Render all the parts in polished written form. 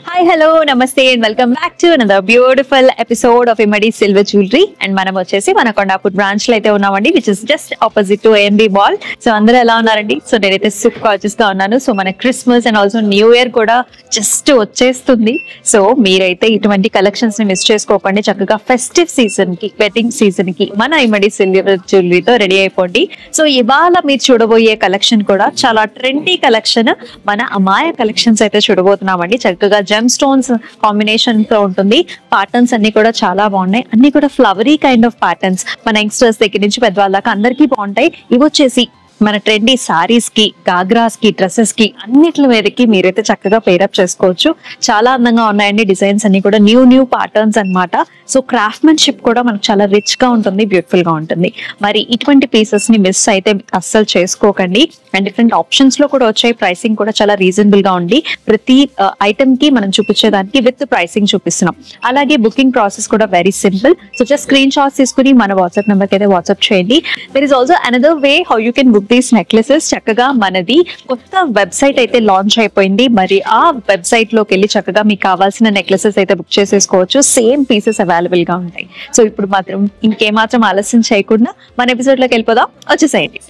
Hi hello నమస్తే and welcome back to another beautiful episode of ఇమడి silver jewellery. And మనం వచ్చేసి మన కొండాపూర్ బ్రాంచ్ లో అయితే ఉన్నామండి, which is just opposite to AMB mall. So అందరూ ఎలా ఉన్నారండి? సో నేనైతే సూపర్ కాన్షియస్ గా ఉన్నాను. సో మన Christmas and also new year కూడా జస్ట్ వచ్చేస్తుంది. సో మీరైతే ఇటువంటి కలెక్షన్స్ ని మిస్ చేసుకోకండి. చక్కగా ఫెస్టివ్ సీజన్ కి, వెడ్డింగ్ సీజన్ కి మన ఇమడి సిల్వర్ జ్యువెలరీతో రెడీ అయిపోండి. సో ఇవాళ మీరు చూడబోయే కలెక్షన్ కూడా చాలా ట్రెండీ కలెక్షన్. మన అమాయ కలెక్షన్స్ అయితే చూడబోతున్నామండి. చక్కగా జెమ్ స్టోన్స్ కాంబినేషన్ తో ఉంటుంది. ప్యాటర్న్స్ అన్ని కూడా చాలా బాగున్నాయి. అన్ని కూడా ఫ్లవరీ కైండ్ ఆఫ్ ప్యాటర్న్స్. మన యంగ్స్టర్స్ దగ్గర నుంచి పెద్దవాళ్ళ దాకా అందరికీ బాగుంటాయి. ఇవి వచ్చేసి మన ట్రెండీ సారీస్ కి, గాగ్రాస్ కి, డ్రెస్సెస్ కి అన్నిటి మీదకి మీరైతే చక్కగా పేరప్ చేసుకోవచ్చు. చాలా అందంగా ఉన్నాయండి. డిజైన్స్ అన్ని కూడా న్యూ ప్యాటర్న్స్ అన్నమాట. సో క్రాఫ్ట్మెన్షిప్ కూడా మనకు చాలా రిచ్ గా ఉంటుంది, బ్యూటిఫుల్ గా ఉంటుంది. మరి ఇటువంటి పీసెస్ ని మిస్ అయితే అస్సలు చేసుకోకండి. అండ్ డిఫరెంట్ ఆప్షన్స్ లో కూడా వచ్చాయి. ప్రైసింగ్ కూడా చాలా రీజనబుల్ గా ఉంది. ప్రతి ఐటమ్ కి మనం చూపించేదానికి విత్ ప్రైసింగ్ చూపిస్తున్నాం. అలాగే బుకింగ్ ప్రాసెస్ కూడా very simple. So just screen shots తీసుకుని మన వాట్సాప్ నెంబర్ కి అయితే వాట్సాప్ చేయండి. There is also another way how you can book these necklaces. చక్కగా మనది కొత్త వెబ్సైట్ అయితే లాంచ్ అయిపోయింది. మరి ఆ వెబ్సైట్ లోకి వెళ్ళి చక్కగా మీకు కావాల్సిన నెక్లెసెస్ అయితే బుక్ చేసేసుకోవచ్చు. సేమ్ పీసెస్ అవైలబుల్ గా ఉంటాయి. సో ఇప్పుడు మాత్రం ఇంకేమాత్రం ఆలస్యం చేయకుండా మన ఎపిసోడ్ లోకి వెళ్ళిపోదాం. వచ్చేసేయండి.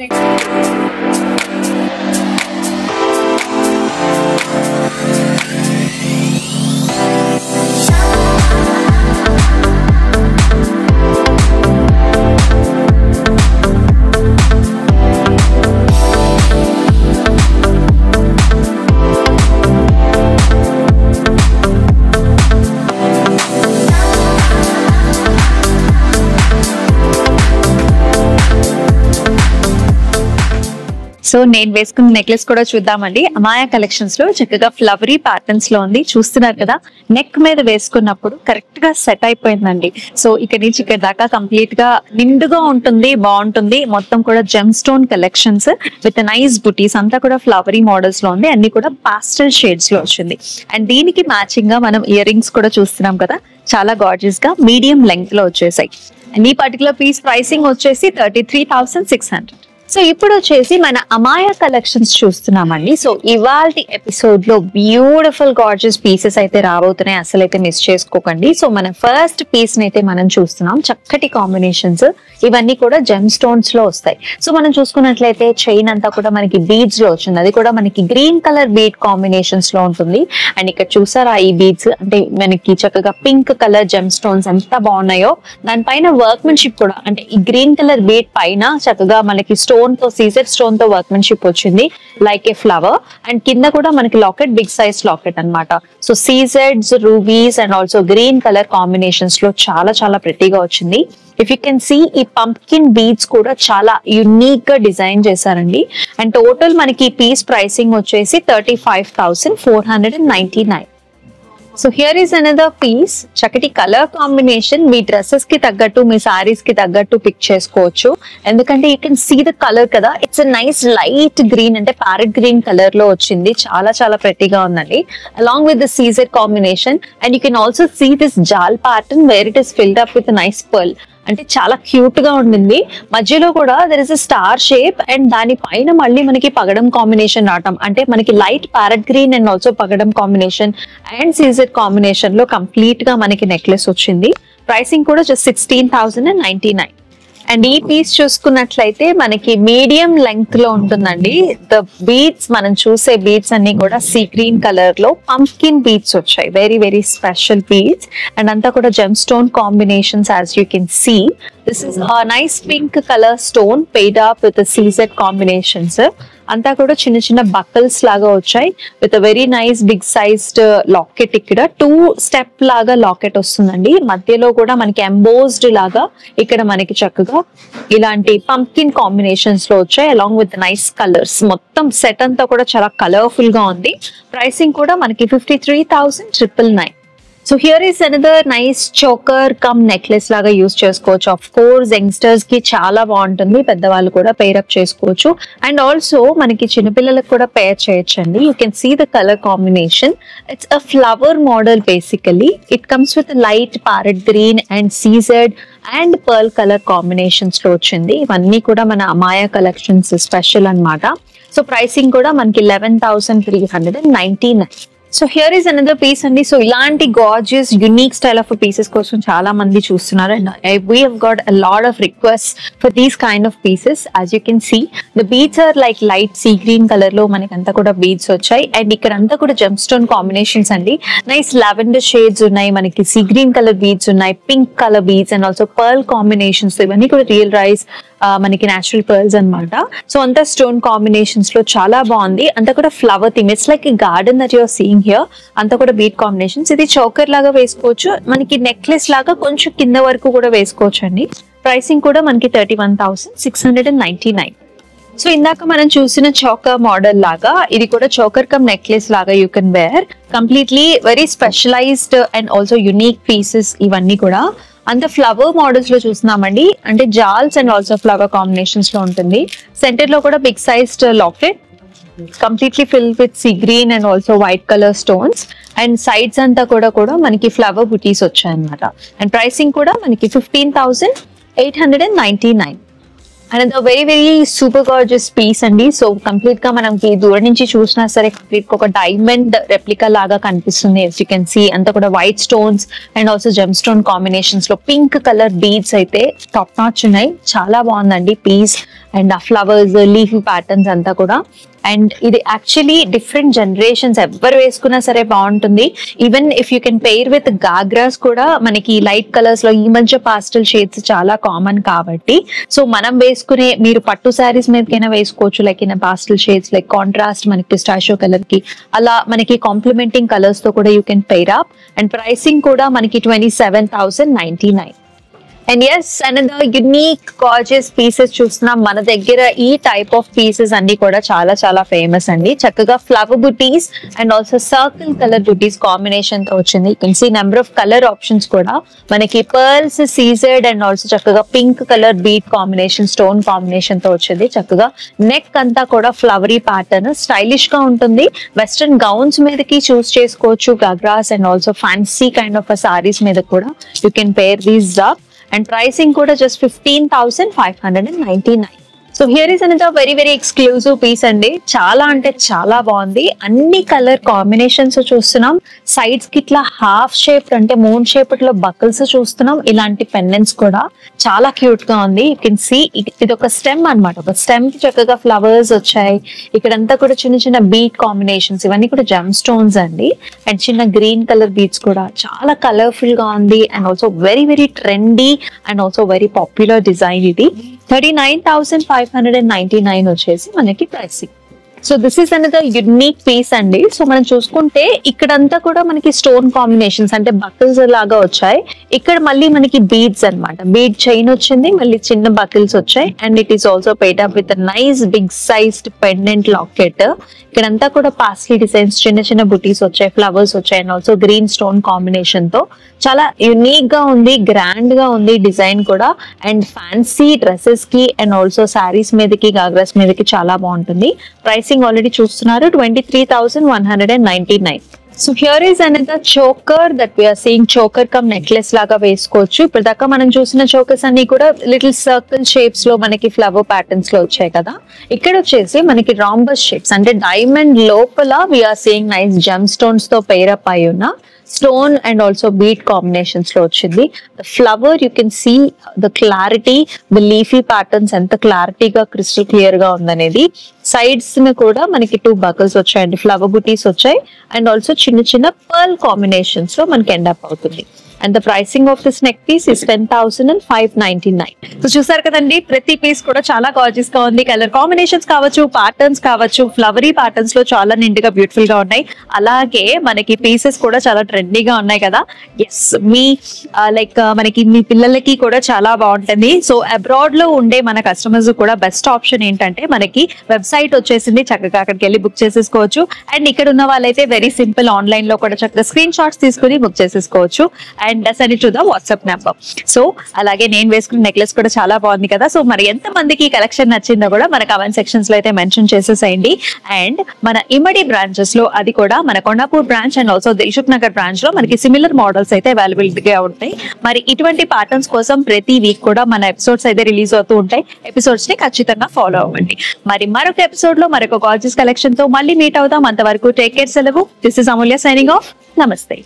సో నేను వేసుకున్న నెక్లెస్ కూడా చూద్దామండి. అమాయా కలెక్షన్స్ లో చక్కగా ఫ్లవరీ ప్యాటర్న్స్ లో ఉంది. చూస్తున్నారు కదా, నెక్ మీద వేసుకున్నప్పుడు కరెక్ట్ గా సెట్ అయిపోయిందండి. సో ఇక్కడ నుంచి ఇక్కడ దాకా కంప్లీట్ గా నిండుగా ఉంటుంది, బాగుంటుంది. మొత్తం కూడా gem stone collections with nice బుటీస్ అంతా కూడా ఫ్లవరీ మోడల్స్ లో ఉంది. అన్ని కూడా పాస్టల్ షేడ్స్ లో వచ్చింది. అండ్ దీనికి మ్యాచింగ్ గా మనం ఇయర్ రింగ్స్ కూడా చూస్తున్నాం కదా, చాలా గార్జియస్ గా మీడియం లెంగ్త్ లో వచ్చేసాయి. అండ్ ఈ పర్టికులర్ పీస్ ప్రైసింగ్ వచ్చేసి 33,600. సో ఇప్పుడు వచ్చేసి మన అమాయ కలెక్షన్స్ చూస్తున్నామండి. సో ఇవాల్టి ఎపిసోడ్ లో బ్యూటిఫుల్ గార్జియస్ పీసెస్ అయితే రాబోతున్నాయి. అసలు అయితే మిస్ చేసుకోకండి. సో మన ఫస్ట్ పీస్ ని అయితే మనం చూస్తున్నాం. చక్కటి కాంబినేషన్స్, ఇవన్నీ కూడా జెమ్ స్టోన్స్ లో వస్తాయి. సో మనం చూసుకున్నట్లయితే చైన్ అంతా కూడా మనకి బీడ్స్ లో వచ్చింది. అది కూడా మనకి గ్రీన్ కలర్ బీడ్ కాంబినేషన్స్ లో ఉంటుంది. అండ్ ఇక్కడ చూసారా ఈ బీడ్స్, అంటే మనకి చక్కగా పింక్ కలర్ జెమ్ స్టోన్స్ ఎంత బాగున్నాయో. దానిపైన వర్క్మెన్షిప్ కూడా, అంటే ఈ గ్రీన్ కలర్ బీడ్ పైన చక్కగా మనకి స్టోన్ తో, సీజెడ్ స్టోన్ తో వర్క్మెన్షిప్ వచ్చింది లైక్ ఏ ఫ్లవర్. అండ్ కింద కూడా మనకి లాకెట్, బిగ్ సైజ్ లాకెట్ అన్నమాట. సో సీజెడ్స్, rubies and also green colour combinations లో చాలా ప్రెట్టీగా వచ్చింది. ఇఫ్ యూ కెన్ సీ ఈ పంప్కిన్ బీడ్స్ కూడా చాలా యూనిక్ గా డిజైన్ చేశారండి. అండ్ టోటల్ మనకి పీస్ ప్రైసింగ్ వచ్చేసి 35,499. So here is another piece. చక్కటి కలర్ కాంబినేషన్. మీ డ్రెస్సెస్ కి తగ్గట్టు, మీ సారీస్ కి తగ్గట్టు పిక్ చేసుకోవచ్చు. ఎందుకంటే you can see the colour కదా, it's a nice light green, అంటే ప్యారెట్ గ్రీన్ కలర్ లో వచ్చింది. చాలా ప్రెట్టీగా ఉందండి. Along with the CZ combination. And you can also see this jaal pattern where it is filled up with nice pearl. అంటే చాలా cute గా ఉండింది. మధ్యలో కూడా there is a star shape. And దాని పైన మళ్ళీ మనకి పగడం కాంబినేషన్ రావటం, అంటే మనకి light parrot green and also పగడం కాంబినేషన్ అండ్ సీజెడ్ కాంబినేషన్ లో కంప్లీట్ గా మనకి నెక్లెస్ వచ్చింది. ప్రైసింగ్ కూడా జస్ట్ 16,099. అండ్ ఈ పీస్ చూసుకున్నట్లయితే మనకి మీడియం లెంగ్త్ లో ఉంటుందండి. ద బీడ్స్, మనం చూసే బీడ్స్ అన్ని కూడా సీ గ్రీన్ కలర్ లో పంప్కిన్ బీడ్స్ వచ్చాయి. Very special beads. అండ్ అంతా కూడా gemstone combinations as you can see. This is nice pink colour stone paired up with CZ combinations. అంతా కూడా చిన్న బకల్స్ లాగా వచ్చాయి with very nice big sized locket. ఇక్కడ 2 step లాగా లాకెట్ వస్తుందండి. మధ్యలో కూడా మనకి ఎంబోస్డ్ లాగా ఇక్కడ మనకి చక్కగా ఇలాంటి పంప్కిన్ కాంబినేషన్స్ లో వచ్చాయి అలాంగ్ విత్ నైస్ కలర్స్. మొత్తం సెట్ అంతా కూడా చాలా కలర్ఫుల్ గా ఉంది. ప్రైసింగ్ కూడా మనకి 53,999. So here is another nice choker cum necklace లాగా యూస్ చేసుకోవచ్చు. ఆఫ్ కోర్స్ యంగ్స్టర్స్ కి చాలా బాగుంటుంది, పెద్దవాళ్ళు కూడా పేర్ అప్ చేసుకోవచ్చు. అండ్ ఆల్సో మనకి చిన్నపిల్లలకు కూడా పేర్ చేయొచ్చు అండి. You can see the colour combination. It's a flower model basically. It comes with light parrot green and CZ and pearl colour combinations లో వచ్చింది. ఇవన్నీ కూడా మన అమాయ కలెక్షన్స్ స్పెషల్ అన్నమాట. సో ప్రైసింగ్ కూడా మనకి 11,399. So here is another piece అండి. సో ఇలాంటి gorgeous unique style of pieces కోసం చాలా మంది చూస్తున్నారు and we have got a lot of request for these kind of pieces. As you can see the beads are like light sea green colour లో మనకి అంతా కూడా beads వచ్చాయి and ఇక్కడ అంతా కూడా జెమ్ స్టోన్ కాంబినేషన్స్ అండి. నైస్ లావెండర్ షేడ్స్ ఉన్నాయి, మనకి సీ గ్రీన్ కలర్ బీడ్స్ ఉన్నాయి, pink colour beads and also pearl combinations. ఇవన్నీ కూడా రియల్ రైస్ మనకి న్యాచురల్ పర్ల్స్ అనమాట. సో అంతా స్టోన్ కాంబినేషన్స్ లో చాలా బాగుంది. అంతా కూడా flower theme, it's like garden that your seeing here. అంతా కూడా బీట్ కాంబినేషన్స్. ఇది చోకర్ లాగా వేసుకోవచ్చు, మనకి నెక్లెస్ లాగా కొంచెం కింద వరకు కూడా వేసుకోవచ్చు అండి. ప్రైసింగ్ కూడా మనకి 31,699. సో ఇందాక మనం చూసిన చోకర్ మోడల్ లాగా ఇది కూడా చోకర్ కమ్ నెక్లెస్ లాగా you can wear. Completely very specialised and also unique pieces ఇవన్నీ కూడా. అంత ఫ్లవర్ మోడల్స్ లో చూస్తున్నామండి, అంటే జాల్స్ అండ్ ఆల్సో ఫ్లవర్ కాంబినేషన్స్ లో ఉంటుంది. సెంటర్ లో కూడా big sized locket completely fill with sea green and also white colour stones and sides అంతా కూడా మనకి ఫ్లవర్ బుటీస్ వచ్చాయి అనమాట. అండ్ ప్రైసింగ్ కూడా మనకి 15,899. And very very super gorgeous piece అండి. సో కంప్లీట్ గా మనకి దూరం నుంచి చూసినా సరే కంప్లీట్ ఒక డైమండ్ రెప్లికా లాగా కనిపిస్తుంది. యూ కెన్ సీ అంతా కూడా white stones and also gem stone combinations లో పింక్ కలర్ బీడ్స్ అయితే టాప్ నాచ్ ఉన్నాయి. చాలా బాగుందండి పీస్ అండ్ ఆ ఫ్లవర్స్ లీఫీ ప్యాటర్న్స్ అంతా కూడా. అండ్ ఇది యాక్చువల్లీ డిఫరెంట్ జనరేషన్స్ ఎవరు వేసుకున్నా సరే బాగుంటుంది. Even if you can pair with ghagras కూడా మనకి లైట్ కలర్స్ లో ఈ మధ్య పాస్టల్ షేడ్స్ చాలా కామన్ కాబట్టి సో మనం వేసుకునే మీరు పట్టు శారీస్ మీదకైనా వేసుకోవచ్చు. Like in pastel shades like contrast మనకి పిస్టాషియో కలర్ కి అలా మనకి కాంప్లిమెంటింగ్ కలర్స్ తో కూడా you can pair up. And pricing కూడా మనకి 27,099. And yes another unique gorgeous pieces చూస్తున్నాం మన దగ్గర. ఈ టైప్ ఆఫ్ పీసెస్ అన్ని కూడా చాలా చాలా ఫేమస్ అండి. చక్కగా ఫ్లవర్ బుటీస్ అండ్ ఆల్సో సర్కిల్ కలర్ బుటీస్ కాంబినేషన్ తో వచ్చింది. You can see number of colour options కూడా మనకి పర్ల్స్ సీజర్డ్ అండ్ ఆల్సో చక్కగా pink colour bead combination stone combination తో వచ్చింది. చక్కగా నెక్ అంతా కూడా ఫ్లవరీ ప్యాటర్న్ స్టైలిష్ గా ఉంటుంది. వెస్ట్రన్ గౌన్స్ మీదకి చూస్ చేసుకోవచ్చు, ghagras and also fancy kind of saris మీద కూడా you can pair these up. And pricing కూడా just 15,599. సో హియర్ ఈస్ అనేది వెరీ వెరీ ఎక్స్క్లూజివ్ పీస్ అండి. చాలా అంటే చాలా బాగుంది. అన్ని కలర్ కాంబినేషన్స్ చూస్తున్నాం. సైడ్స్ కి ఇట్లా హాఫ్ షేప్ అంటే మూన్ షేప్ లో బకల్స్ చూస్తున్నాం. ఇలాంటి పెండెంట్స్ కూడా చాలా క్యూట్ గా ఉంది. యూ కెన్ సీ ఇది ఒక స్టెమ్ అనమాట. ఒక స్టెమ్ కి చక్కగా ఫ్లవర్స్ వచ్చాయి. ఇక్కడంతా కూడా చిన్న చిన్న బీట్ కాంబినేషన్స్ ఇవన్నీ కూడా జెమ్ స్టోన్స్ అండి. అండ్ చిన్న గ్రీన్ కలర్ బీట్స్ కూడా చాలా కలర్ఫుల్ గా ఉంది. And also very very trendy and also very popular design ఇది. 39,599 వచ్చేసి మనకి pricing. So this is another unique piece అండి. సో మనం చూసుకుంటే ఇక్కడంతా కూడా మనకి స్టోన్ కాంబినేషన్స్ అంటే బకిల్స్ లాగా వచ్చాయి. ఇక్కడ మళ్ళీ మనకి బీడ్స్ అన్నమాట. బీడ్ చైన్ వచ్చింది, మళ్ళీ చిన్న బకిల్స్ వచ్చాయి. And it is also paired up with nice big sized pendant locket. ఇక్కడంతా కూడా పాస్లీ డిజైన్స్ చిన్న చిన్న బుటీస్ వచ్చాయి, ఫ్లవర్స్ వచ్చాయి and also green stone combination తో చాలా యునిక్ గా ఉంది, గ్రాండ్ గా ఉంది డిజైన్ కూడా. అండ్ ఫ్యాన్సీ డ్రెస్సెస్ కి అండ్ ఆల్సో శారీస్ మీదకి గాగ్రాస్ మీదకి చాలా బాగుంటుంది. ప్రైసింగ్ ఆల్రెడీ చూస్తున్నారు 23,199. So here is another choker that we're seeing. Choker cum necklace లాగా వేసుకోవచ్చు. ఇప్పుడు దాకా మనం చూసిన చోకర్స్ అన్ని కూడా లిటిల్ సర్కిల్ షేప్స్ లో మనకి ఫ్లవర్ ప్యాటర్న్స్ లో వచ్చాయి కదా. ఇక్కడ వచ్చేసి మనకి రాంబస్ షేప్స్ అంటే డైమండ్ లోపల we're seeing nice gemstones తో పెయిర్ అప్ అయి ఉన్న stone and also bead combinations లో వచ్చింది. The flower you can see the clarity, the leafy patterns ఎంత క్లారిటీగా క్రిస్టల్ క్లియర్ గా ఉందనేది. సైడ్స్ ని కూడా మనకి 2 బకల్స్ వచ్చాయండి, ఫ్లవర్ బుటీస్ వచ్చాయి అండ్ ఆల్సో చిన్న చిన్న పర్ల్ కాంబినేషన్స్ లో మనకి ఎండ్ అప్ అవుతుంది. And the pricing of this neck piece is 10,599. So చూసారు కదండి, ప్రతి పీస్ కూడా చాలా గార్జియస్ గా ఉంది. కలర్ కాంబినేషన్స్ కావచ్చు, ప్యాటర్న్స్ కావచ్చు, ఫ్లవరీ ప్యాటర్న్స్ లో చాలా నిండుగా బ్యూటిఫుల్ గా ఉన్నాయి. అలాగే మనకి పీసెస్ కూడా చాలా ట్రెండీగా ఉన్నాయి కదా. ఎస్, మీ లైక్ మనకి మీ పిల్లలకి కూడా చాలా బాగుంటుంది. సో అబ్రాడ్ లో ఉండే మన కస్టమర్స్ కూడా బెస్ట్ ఆప్షన్ ఏంటంటే మనకి వెబ్సైట్ వచ్చేసింది, చక్కగా అక్కడికి వెళ్ళి బుక్ చేసేసుకోవచ్చు. అండ్ ఇక్కడ ఉన్న వాళ్ళైతే వెరీ సింపుల్, ఆన్లైన్ లో కూడా చక్కగా స్క్రీన్ షాట్స్ తీసుకుని బుక్ చేసేసుకోవచ్చు. And send it to the WhatsApp number. So అలాగే నేను వేసుకున్న నెక్లెస్ కూడా చాలా బాగుంది కదా. సో మరి ఎంత మందికి కలెక్షన్ నచ్చిందో కూడా మన కమెంట్ సెక్షన్స్ లో అయితే మెన్షన్ చేసేసేయండి. అండ్ మన ఇమ్మడి బ్రాంచెస్ లో, అది కూడా మన Kondapur branch and also Dilsukh Nagar branch లో మనకి సిమిలర్ మోడల్స్ అయితే అవైలబిలిటీగా ఉంటాయి. మరి ఇటువంటి ప్యాటర్న్స్ కోసం ప్రతి వీక్ కూడా మన ఎపిసోడ్స్ అయితే రిలీజ్ అవుతూ ఉంటాయి. ఎపిసోడ్స్ ని ఖచ్చితంగా ఫాలో అవ్వండి. మరి మరొక ఎపిసోడ్ లో మరొక గార్జియస్ కలెక్షన్ తో మళ్ళీ మీట్ అవుతాం. అంతవరకు టేక్ కేర్, సెలవు. This is Amulya signing off. నమస్తే.